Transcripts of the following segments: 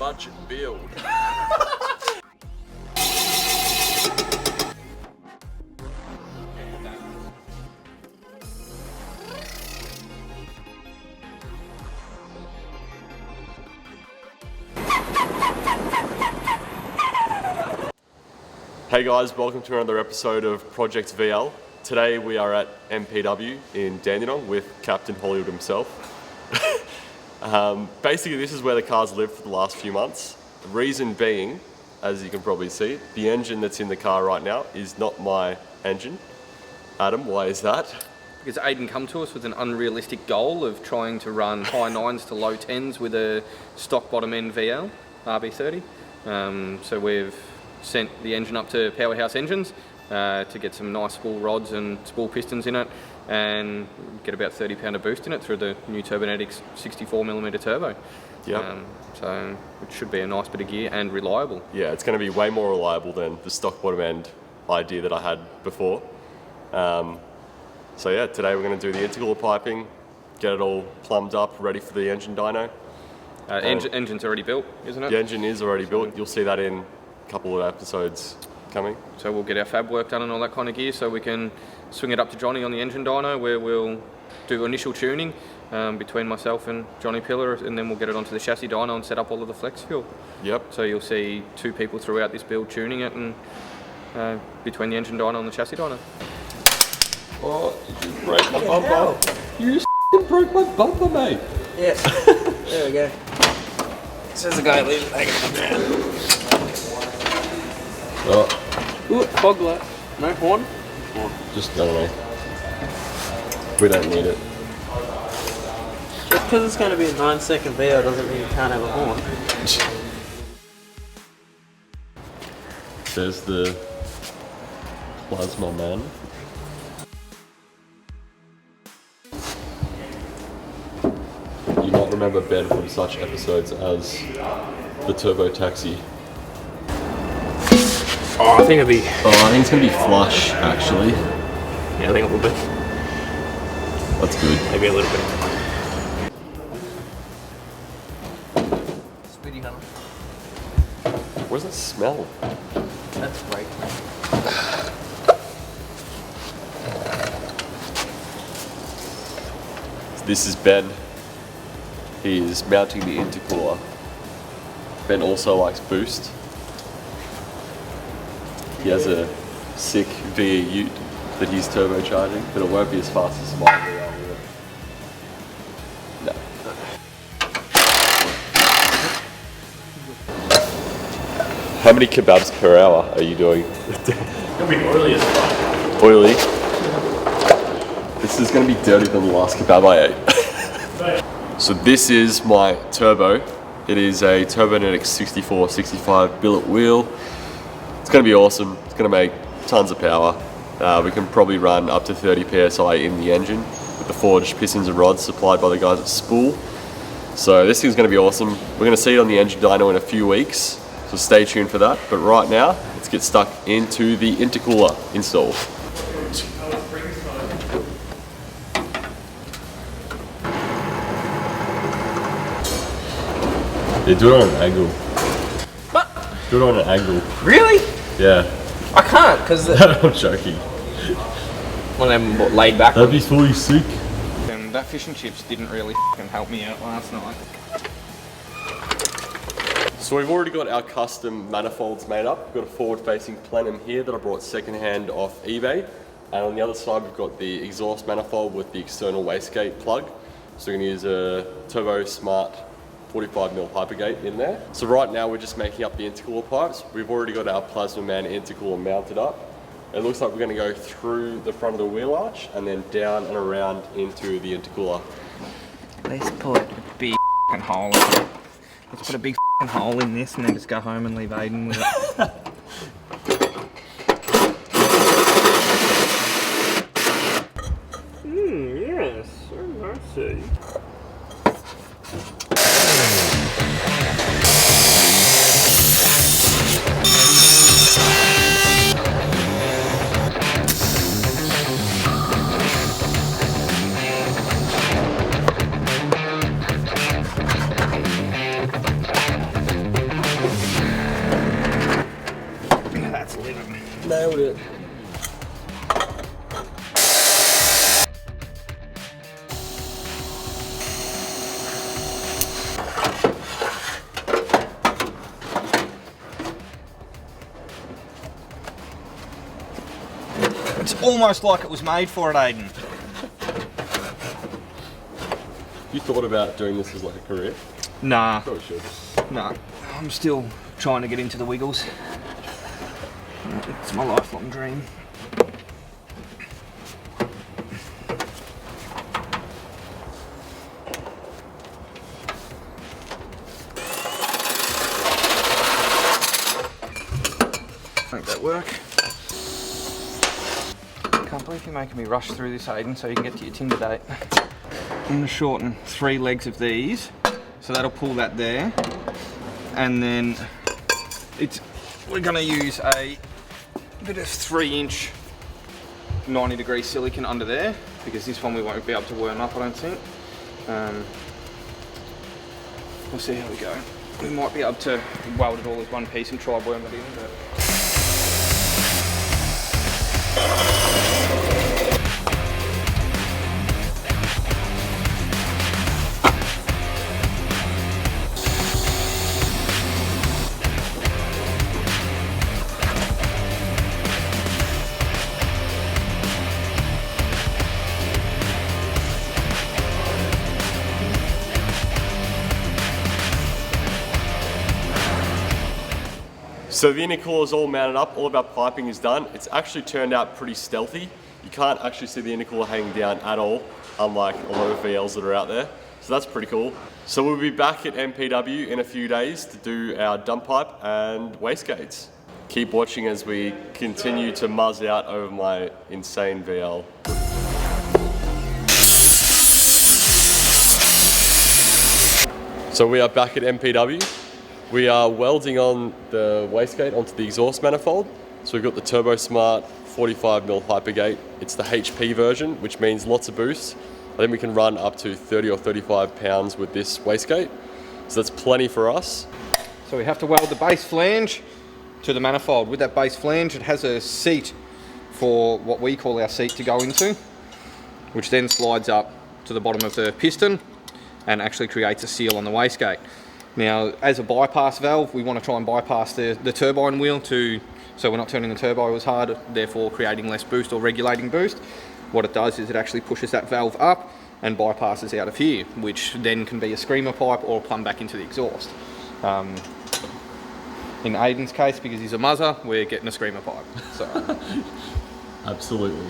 budget build. Hey guys, welcome to another episode of Project VL. Today we are at MPW in Dandenong with Captain Hollywood himself. Basically this is where the cars lived for the last few months. The reason being, as you can probably see, the engine that's in the car right now is not my engine. Adam, why is that? Because Aiden come to us with an unrealistic goal of trying to run high 9s to low 10s with a stock bottom end VL, RB30. So we've sent the engine up to Powerhouse Engines to get some nice spool rods and spool pistons in it and get about 30 pound of boost in it through the new Turbonetics 64mm turbo. Yep. So it should be a nice bit of gear and reliable. Yeah, it's going to be way more reliable than the stock bottom end idea that I had before. So yeah, today we're going to do the intercooler piping, get it all plumbed up, ready for the engine dyno. Engine's already built, isn't it? The engine is already built. You'll see that in a couple of episodes coming. So we'll get our fab work done and all that kind of gear so we can swing it up to Johnny on the engine dyno where we'll do initial tuning between myself and Johnny Pillar, and then we'll get it onto the chassis dyno and set up all of the flex fuel. Yep. So you'll see two people throughout this build tuning it and between the engine dyno and the chassis dyno. Oh, you just broke my bumper. You just broke my bumper, mate. Yeah. There we go. Says the guy leaving back in the ground. Oh. Ooh, fog light. No horn? Just, I don't know. We don't need it. Just because it's going to be a 9-second VO doesn't mean you can't have a horn. There's the plasma man. You might remember Ben from such episodes as the Turbo Taxi. Oh, I think it'll be... Oh, I think it's going to be flush, actually. Yeah, I think it will be. That's good. Maybe a little bit. Speedy Hunter. What does it smell? That's great. This is Ben. He is mounting the intercooler. Ben also likes boost. He has a sick VE ute that he's turbocharging, but it won't be as fast as my VL will. No. How many kebabs per hour are you doing? It's gonna be oily as fuck. Oily? This is gonna be dirtier than the last kebab I ate. So this is my turbo. It is a Turbonetics 64-65 billet wheel. It's going to be awesome. It's going to make tons of power. We can probably run up to 30 psi in the engine with the forged pistons and rods supplied by the guys at Spool. So this thing's going to be awesome. We're going to see it on the engine dyno in a few weeks, so stay tuned for that. But right now, let's get stuck into the intercooler install. Yeah, do it on an angle. What? Do it on an angle. Really? Yeah. I can't, because... I'm joking. One of them laid back. That'd be fully sick. That fish and chips didn't really help me out last night. So we've already got our custom manifolds made up. We've got a forward-facing plenum here that I brought second-hand off eBay. And on the other side, we've got the exhaust manifold with the external wastegate plug. So we're gonna use a Turbo Smart 45mm hypergate in there. So right now we're just making up the intercooler pipes. We've already got our Plasma Man intercooler mounted up. It looks like we're going to go through the front of the wheel arch and then down and around into the intercooler. Let's put a big hole in it. Let's put a big hole in this and then just go home and leave Aiden with it. Yes, so nice. bit. It's almost like it was made for it, Aiden. You thought about doing this as like a career? Nah. Probably should. Nah. I'm still trying to get into the wiggles. It's my lifelong dream. Make that work. Can't believe you're making me rush through this, Aiden, so you can get to your Tinder date. I'm going to shorten 3 legs of these, so that'll pull that there. And then we're going to use a bit of 3-inch 90-degree silicone under there, because this one we won't be able to worm up, I don't think. We'll see how we go. We might be able to weld it all as one piece and try worm it in, but... So the intercooler is all mounted up, all of our piping is done. It's actually turned out pretty stealthy. You can't actually see the intercooler hanging down at all, unlike a lot of VLs that are out there. So that's pretty cool. So we'll be back at MPW in a few days to do our dump pipe and wastegates. Keep watching as we continue to muzz out over my insane VL. So we are back at MPW. We are welding on the wastegate onto the exhaust manifold. So we've got the Turbo Smart 45mm Hypergate. It's the HP version, which means lots of boost. I think we can run up to 30 or 35 pounds with this wastegate. So that's plenty for us. So we have to weld the base flange to the manifold. With that base flange, it has a seat for what we call our seat to go into, which then slides up to the bottom of the piston and actually creates a seal on the wastegate. Now, as a bypass valve, we want to try and bypass the turbine wheel so we're not turning the turbo as hard, therefore creating less boost or regulating boost. What it does is it actually pushes that valve up and bypasses out of here, which then can be a screamer pipe or plumb back into the exhaust. In Aiden's case, because he's a muzzer, we're getting a screamer pipe. So. Absolutely.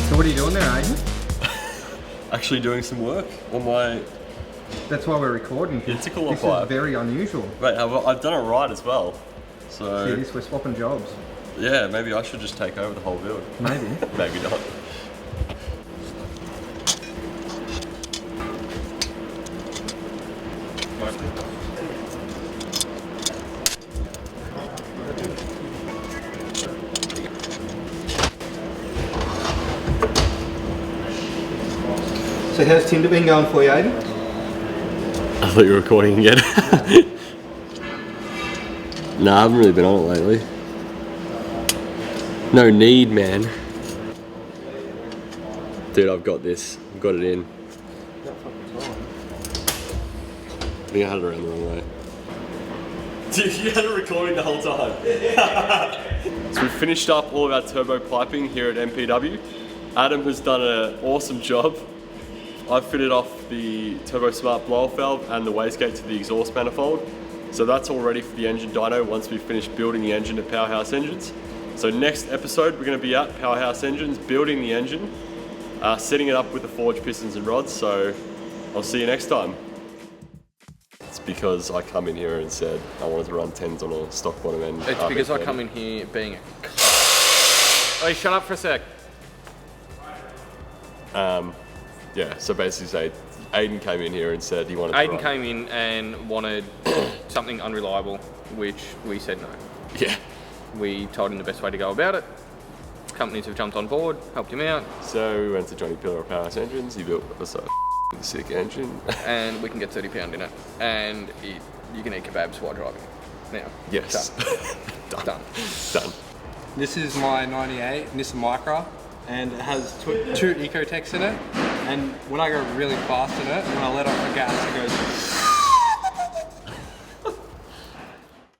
So what are you doing there, Aiden? Actually doing some work on my That's why we're recording. intercooler This pipe. is very unusual. Wait, I've done it right as well. So See this, we're swapping jobs. yeah, maybe I should just take over the whole build. Maybe. Maybe not. So how's Tinder been going for you, Aiden? I thought you were recording again. Nah, I haven't really been on it lately. No need, man. Dude, I've got this. I've got it in. I think I had it around the wrong way. Dude, you had it recording the whole time. So we finished up all of our turbo piping here at MPW. Adam has done an awesome job. I've fitted off the Turbo Smart blow-off valve and the wastegate to the exhaust manifold. So that's all ready for the engine dyno once we finish building the engine at Powerhouse Engines. So next episode, we're going to be at Powerhouse Engines, building the engine, setting it up with the forged pistons and rods. So I'll see you next time. It's because I come in here and said I wanted to run 10s on a stock bottom end. It's because I come in here being a cunt. Hey, shut up for a sec. Yeah, so basically say Aiden came in here and said he wanted to Aiden run. came in and wanted something unreliable, which we said no. Yeah. We told him the best way to go about it. Companies have jumped on board, helped him out, So we went to Johnny Pillar of Powerhouse Engines. He built us a sick engine. and we can get 30 pound in it. And you can eat kebabs while driving. Now. Yes. Done. Done. This is my 98 Nissan Micra, and it has two Ecotechs in it. And when I go really fast in it, when I let off the gas, it goes